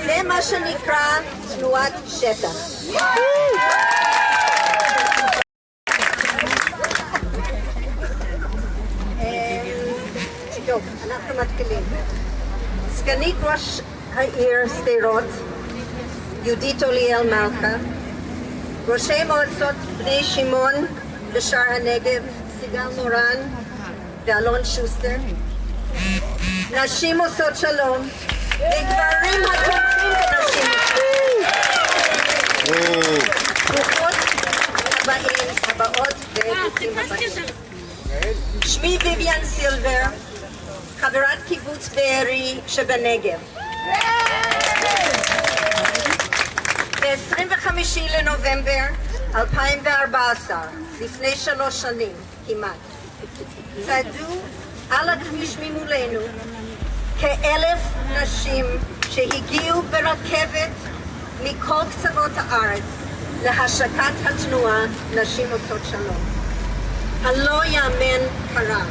זה מה שנקרא תנועת שטח. טוב, אנחנו מתחילים. סגנית ראש העיר שדרות, יהודית אוליאל מלכה, ראשי מועצות בני שמעון ושער הנגב, סיגל מורן ואלון שוסטר, נשים עושות שלום, וגברים התומכים בנשים ברוכות הבאות וברוכים הבאים. שמי ויויאן סילבר, חברת קיבוץ בארי שבנגב. ב-25 לנובמבר 2014, לפני 3 שנים כמעט, צעדו על הכביש ממולנו כ1,000 נשים שהגיעו ברכבת מכל קצוות הארץ להשקת התנועה נשים עושות שלום. הלא יאמן קרה.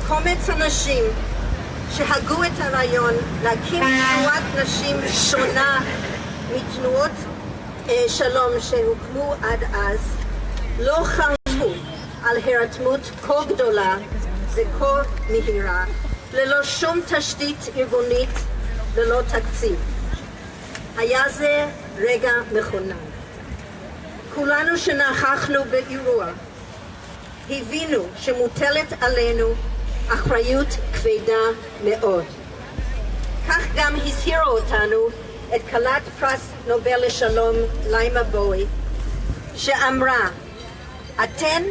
קומץ אנשים שהגו את הרעיון להקים תנועת נשים שונה מתנועות שלום שהוקמו עד אז, לא חלמו על הירתמות כה גדולה וכה מהירה, ללא שום תשתית ארגונית, ללא תקציב. היה זה רגע מכונן. כולנו שנכחנו באירוע הבינו שמוטלת עלינו אחריות כבדה מאוד. כך גם הזהירו אותנו את כלת פרס נובל לשלום ליימה בואי, שאמרה, אתן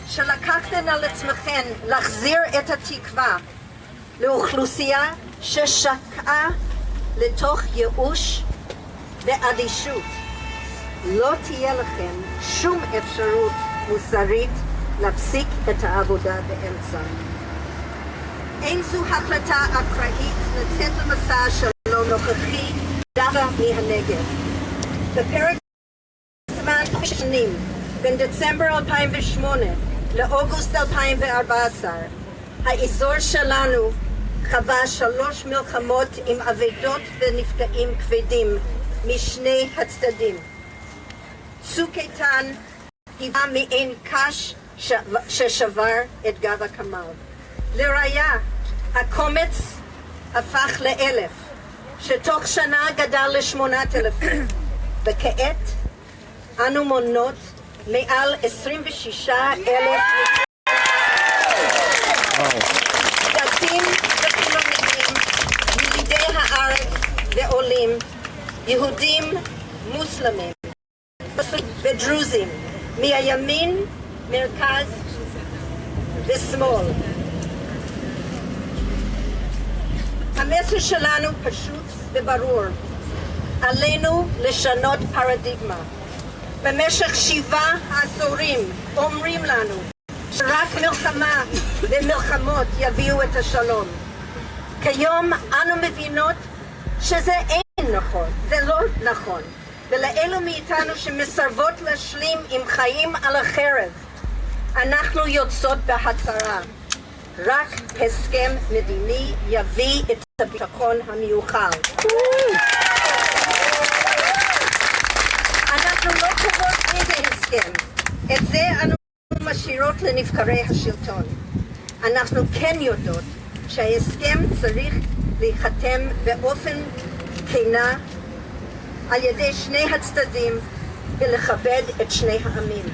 שלקחתן על עצמכן להחזיר את התקווה לאוכלוסייה ששקעה לתוך ייאוש ואדישות, לא תהיה לכם שום אפשרות מוסרית להפסיק את העבודה באמצע. אין זו החלטה אקראית לצאת למסע שלום נוכחי דווקא מהנגב. בפרק זמן שנים בין דצמבר 2008 לאוגוסט 2014, האזור שלנו חווה 3 מלחמות עם אבדות ונפגעים כבדים משני הצדדים. צוק איתן היווה מעין קש ששבר את גב הקמל. לראיה, הקומץ הפך ל1,000, שתוך שנה גדל ל8,000, וכעת אנו מונות מעל 26,000 דתיים וחילונים, ילידי הארץ ועולים, יהודים, מוסלמים ודרוזים, מהימין, מרכז ושמאל. המסר שלנו פשוט וברור. עלינו לשנות פרדיגמה. במשך 7 עשורים אומרים לנו שרק מלחמה ומלחמות יביאו את השלום. כיום אנו מבינות שזה אין נכון, זה לא נכון. ולאלו מאיתנו שמסרבות להשלים עם חיים על החרב, אנחנו יוצאות בהצהרה. רק הסכם מדיני יביא את הביטחון המיוחל. אנחנו לא קובעות איזה הסכם. את זה אנו משאירות לנבחרי השלטון. אנחנו כן יודעות שההסכם צריך להיחתם באופן כנה על ידי שני הצדדים ולכבד את שני העמים.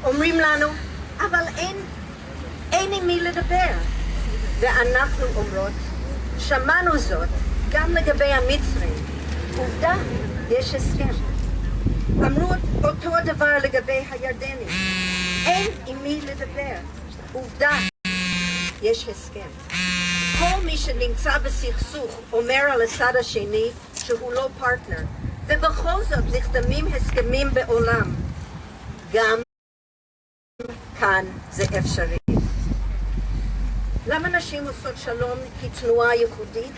אומרים לנו, אבל אין עם מי לדבר. ואנחנו אומרות, שמענו זאת גם לגבי המצרים. עובדה, יש הסכם. אמרו אותו הדבר לגבי הירדנים. אין עם מי לדבר. עובדה, יש הסכם. כל מי שנמצא בסכסוך אומר על הצד השני שהוא לא פרטנר, ובכל זאת נחתמים הסכמים בעולם. גם כאן זה אפשרי. למה נשים עושות שלום כתנועה ייחודית?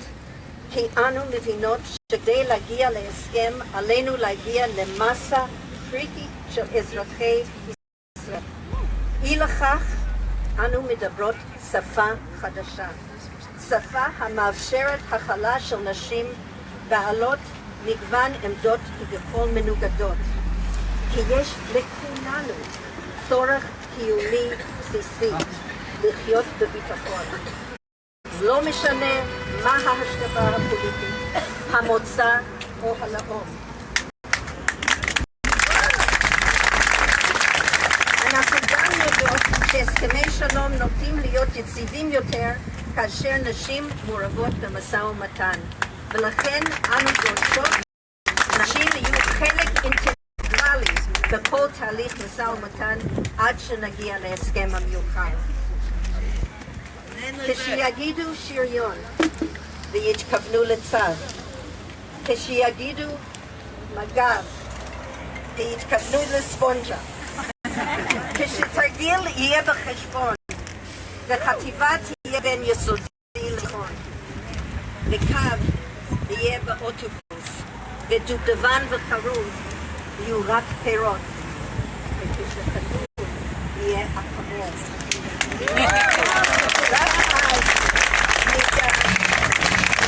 כי אנו מבינות שכדי להגיע להסכם עלינו להגיע למסה קריטית של אזרחי ישראל. אי לכך אנו מדברות שפה חדשה, שפה המאפשרת הכלה של נשים בעלות מגוון עמדות כביכול מנוגדות, כי יש לכולנו צורך קיומי בסיסי לחיות בביטחון. לא משנה מה ההשקפה הפוליטית, המוצא או הלאום. אנחנו גם יודעות שהסכמי שלום נוטים להיות יציבים יותר כאשר נשים מעורבות במשא ומתן, ולכן אנו דורשות נשים יהיו חלק אינטגרלי בכל תהליך משא ומתן עד שנגיע להסכם המיוחל. כשיגידו שריון ויתכוונו לצו, כשיגידו מג"ב ויתכוונו לספונג'ה, כשתרגיל יהיה בחשבון וחטיבה תהיה בין יסודי לחון, וקו יהיה באוטובוס ודובדבן וחרוב יהיו רק פירות, וכשחתול יהיה אקמול. רק אז נדע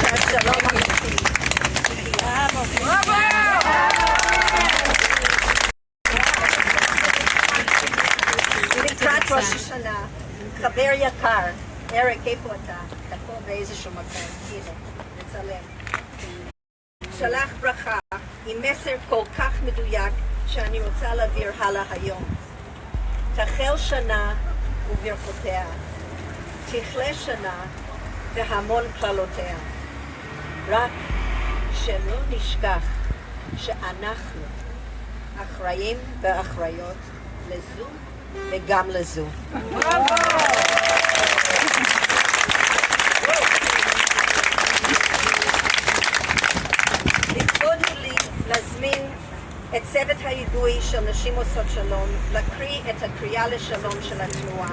שהשלום אמיתי. לקראת ראש השנה, חבר יקר, אריק, איפה אתה? אתה פה באיזשהו מקום, הנה, נצלם. שלח ברכה עם מסר כל כך מדויק שאני רוצה להעביר הלאה היום. תחל שנה וברכותיה, תכלה שנה והמון כללותיה. רק שלא נשכח שאנחנו אחראים ואחראיות לזו וגם לזו. לכבוד לי להזמין את צוות ההיגוי של נשים עושות שלום להקריא את הקריאה לשלום של התנועה.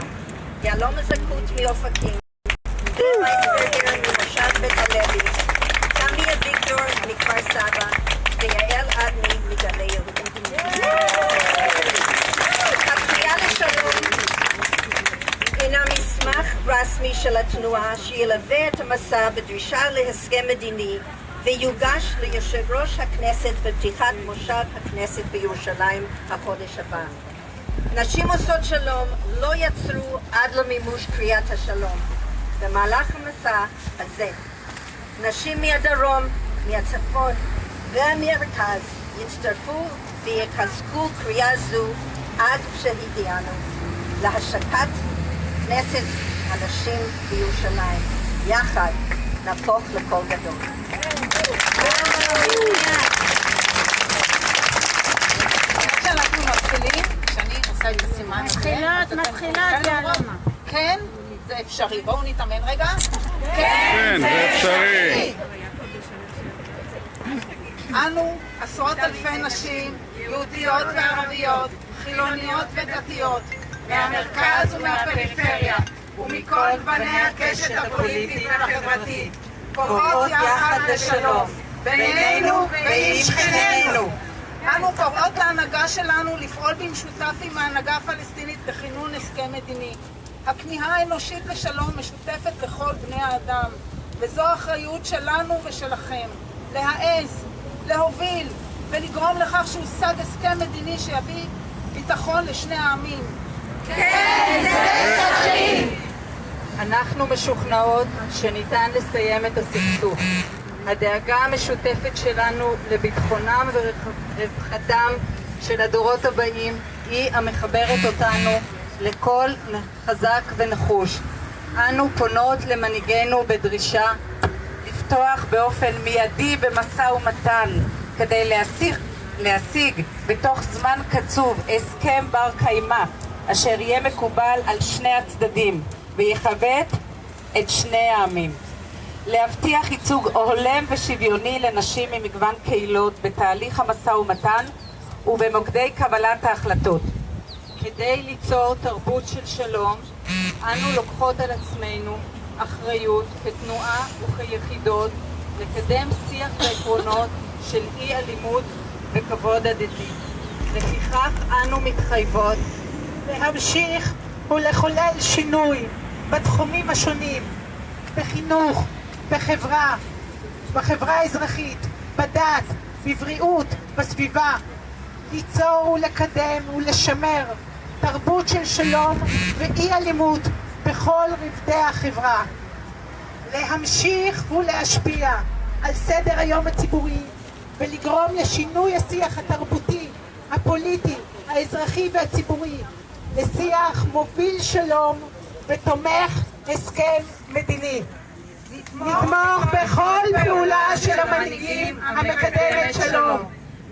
יהלום הזכות מאופקים, וייסברגר ממושב בית הלוי, תמי אביגדור מכפר סבא ויעל אדני מגלי יהודה. הקריאה לשלום הינה מסמך רשמי של התנועה שילווה את המסע בדרישה להסכם מדיני ויוגש ליושב ראש הכנסת בפתיחת מושב הכנסת בירושלים החודש הבא. נשים עושות שלום לא יצרו עד למימוש קריאת השלום. במהלך המסע הזה נשים מהדרום, מהצפון והמרכז יצטרפו ויקזקו קריאה זו עד שהגיענו להשקת כנסת הנשים בירושלים. יחד נהפוך לכל גדול. כשאנחנו מתחילים, כשאני עושה את הסימן הזה, מתחילות, יאללה. כן, זה אפשרי. בואו נתאמן רגע. כן, זה אפשרי. אנו עשרות אלפי נשים, יהודיות וערביות, חילוניות ודתיות, מהמרכז ומהפריפריה, ומכל גווני הקשת הפוליטית והחברתית, קוראות יחד לשלום, בינינו ועם שכנינו. אנו קוראות להנהגה שלנו לפעול במשותף עם ההנהגה הפלסטינית בכינון הסכם מדיני. הכמיהה האנושית לשלום משותפת לכל בני האדם, וזו האחריות שלנו ושלכם, להעז, להוביל ולגרום לכך שהושג הסכם מדיני שיביא ביטחון לשני העמים. כן, זה אפשרי! אנחנו משוכנעות שניתן לסיים את הסכסוך. הדאגה המשותפת שלנו לביטחונם ורווחתם של הדורות הבאים היא המחברת אותנו לכל חזק ונחוש. אנו פונות למנהיגינו בדרישה לפתוח באופן מיידי במשא ומתן כדי להשיג בתוך זמן קצוב הסכם בר קיימא אשר יהיה מקובל על שני הצדדים ויכבד את שני העמים. להבטיח ייצוג הולם ושוויוני לנשים ממגוון קהילות בתהליך המשא ומתן ובמוקדי קבלת ההחלטות. כדי ליצור תרבות של שלום, אנו לוקחות על עצמנו אחריות כתנועה וכיחידות לקדם שיח ועקרונות של אי אלימות וכבוד הדדי. לפיכך אנו מתחייבות להמשיך ולחולל שינוי בתחומים השונים, בחינוך, בחברה האזרחית, בדת, בבריאות, בסביבה, ליצור ולקדם ולשמר תרבות של שלום ואי אלימות בכל רבדי החברה, להמשיך ולהשפיע על סדר היום הציבורי ולגרום לשינוי השיח התרבותי, הפוליטי, האזרחי והציבורי, לשיח מוביל שלום ותומך הסכם מדיני. נתמוך בכל פעולה של המנהיגים המקדמת שלום.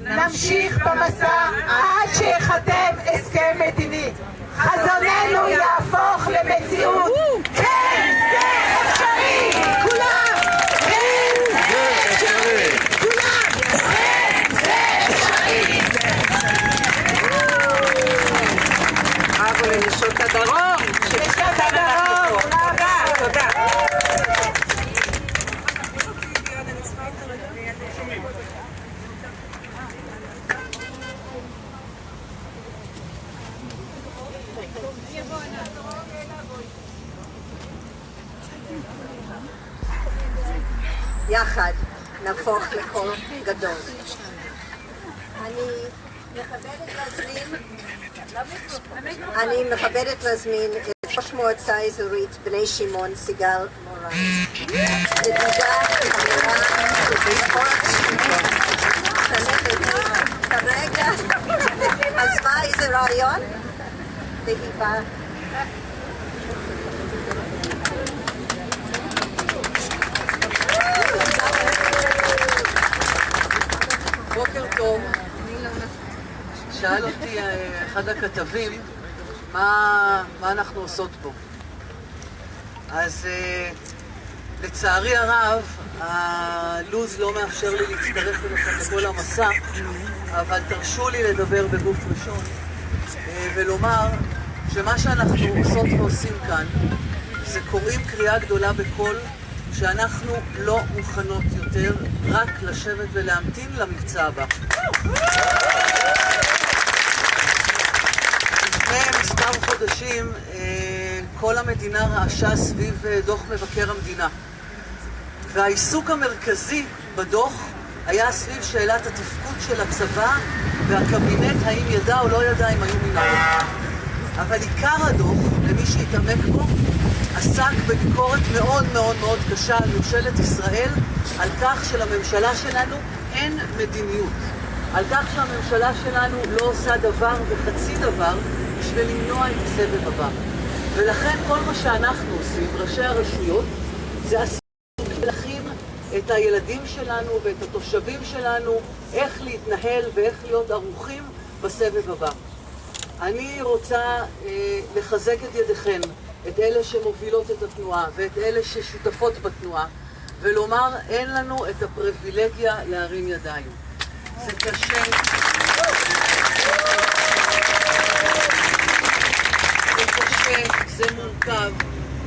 נמשיך במסע עד שיחתם הסכם מדיני. חזוננו יהפוך למציאות. כן, זה אפשרי! כולם! כן, זה אפשרי! כולם! כן, זה אפשרי! בראבו לנשות הדרום! נשות הדרום! תודה. יחד נהפוך לקול גדול. אני מכבדת להזמין את ראש מועצה אזורית בני שמעון סיגל מורן. ידידה חברה וביקורת כרגע עזבה איזה רעיון והיא באה. בוקר טוב. שאל אותי אחד הכתבים מה אנחנו עושות פה. אז לצערי הרב הלוז לא מאפשר לי להצטרף אליכם לכל המסע, אבל תרשו לי לדבר בגוף ראשון ולומר שמה שאנחנו עושות ועושים כאן זה קוראים קריאה גדולה בקול שאנחנו לא מוכנות יותר רק לשבת ולהמתין למבצע הבא. לפני מספר חודשים כל המדינה רעשה סביב דוח מבקר המדינה, והעיסוק המרכזי בדוח היה סביב שאלת התפקוד של הצבא והקבינט, האם ידע או לא ידע אם היו מנהרות. אבל עיקר הדוח, למי שהתעמק בו, עסק בביקורת מאוד מאוד מאוד קשה על ממשלת ישראל, על כך שלממשלה שלנו אין מדיניות, על כך שהממשלה שלנו לא עושה דבר וחצי דבר בשביל למנוע את הסבב הבא. ולכן כל מה שאנחנו עושים, ראשי הרשויות, זה להכין את הילדים שלנו ואת התושבים שלנו איך להתנהל ואיך להיות ערוכים בסבב הבא. אני רוצה לחזק את ידיכן, את אלה שמובילות את התנועה ואת אלה ששותפות בתנועה, ולומר, אין לנו את הפריבילגיה להרים ידיים. זה קשה. זה קשה, זה מורכב.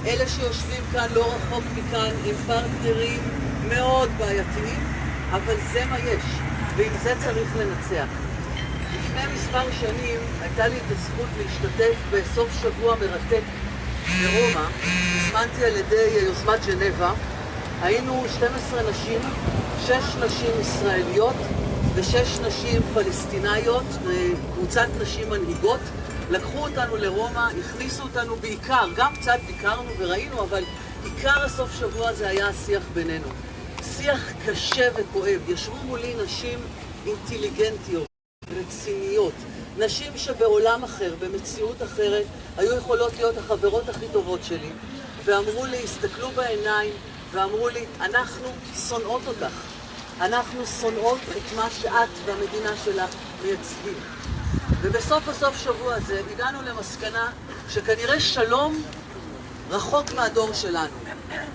אלה שיושבים כאן לא רחוק מכאן הם פרטנרים מאוד בעייתיים, אבל זה מה יש, ועם זה צריך לנצח. לפני מספר שנים הייתה לי את הזכות להשתתף בסוף שבוע מרתק ברומא, הזמנתי על ידי יוזמת ג'נבה. היינו 12 נשים, 6 נשים ישראליות ו6 נשים פלסטינאיות, קבוצת נשים מנהיגות. לקחו אותנו לרומא, הכניסו אותנו בעיקר, גם קצת ביקרנו וראינו, אבל עיקר הסוף שבוע הזה היה השיח בינינו. שיח קשה וכואב. ישבו מולי נשים אינטליגנטיות, רציניות, נשים שבעולם אחר, במציאות אחרת, היו יכולות להיות החברות הכי טובות שלי, ואמרו לי, הסתכלו בעיניים, ואמרו לי, אנחנו שונאות אותך. אנחנו שונאות את מה שאת והמדינה שלך מייצגים. ובסוף שבוע הזה הגענו למסקנה שכנראה שלום רחוק מהדור שלנו.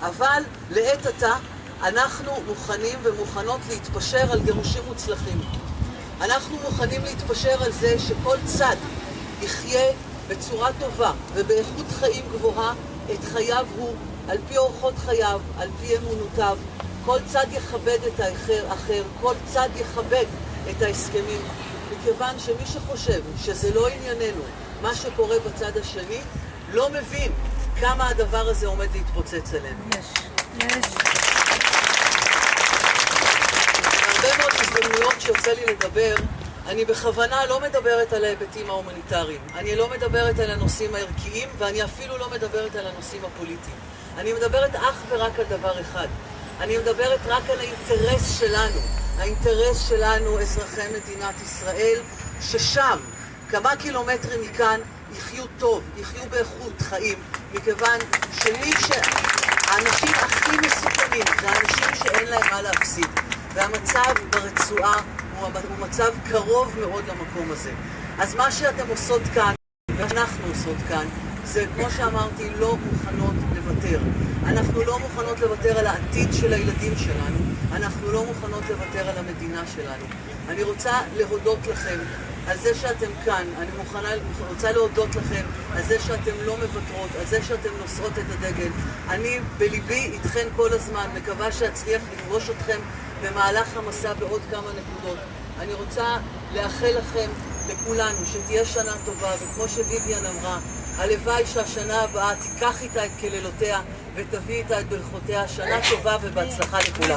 אבל לעת עתה אנחנו מוכנים ומוכנות להתפשר על גירושים מוצלחים. אנחנו מוכנים להתפשר על זה שכל צד יחיה בצורה טובה ובאיכות חיים גבוהה את חייו הוא, על פי אורחות חייו, על פי אמונותיו. כל צד יכבד את האחר, כל צד יכבד את ההסכמים. מכיוון שמי שחושב שזה לא ענייננו, מה שקורה בצד השני, לא מבין כמה הדבר הזה עומד להתפוצץ עלינו. הרבה מאוד הזדמנויות שיוצא לי לדבר, אני בכוונה לא מדברת על ההיבטים ההומניטריים. אני לא מדברת על הנושאים הערכיים, ואני אפילו לא מדברת על הנושאים הפוליטיים. אני מדברת אך ורק על דבר אחד. אני מדברת רק על האינטרס שלנו. האינטרס שלנו, אזרחי מדינת ישראל, ששם, כמה קילומטרים מכאן, יחיו טוב, יחיו באיכות חיים, מכיוון האנשים הכי מסוכנים זה האנשים שאין להם מה להפסיד. והמצב ברצועה הוא מצב קרוב מאוד למקום הזה. אז מה שאתם עושות כאן, ואנחנו עושות כאן, זה כמו שאמרתי, לא מוכנות לוותר. אנחנו לא מוכנות לוותר על העתיד של הילדים שלנו. אנחנו לא מוכנות לוותר על המדינה שלנו. אני רוצה להודות לכם על זה שאתם כאן. אני רוצה להודות לכם על זה שאתם לא מוותרות, על זה שאתם נושאות את הדגל. אני בליבי איתכם כל הזמן, מקווה שאצליח לפגוש אתכם במהלך המסע בעוד כמה נקודות. אני רוצה לאחל לכם, לכולנו, שתהיה שנה טובה, וכמו שוויביאן אמרה, הלוואי שהשנה הבאה תיקח איתה את כללותיה ותביא איתה את ברכותיה. שנה טובה ובהצלחה לכולם.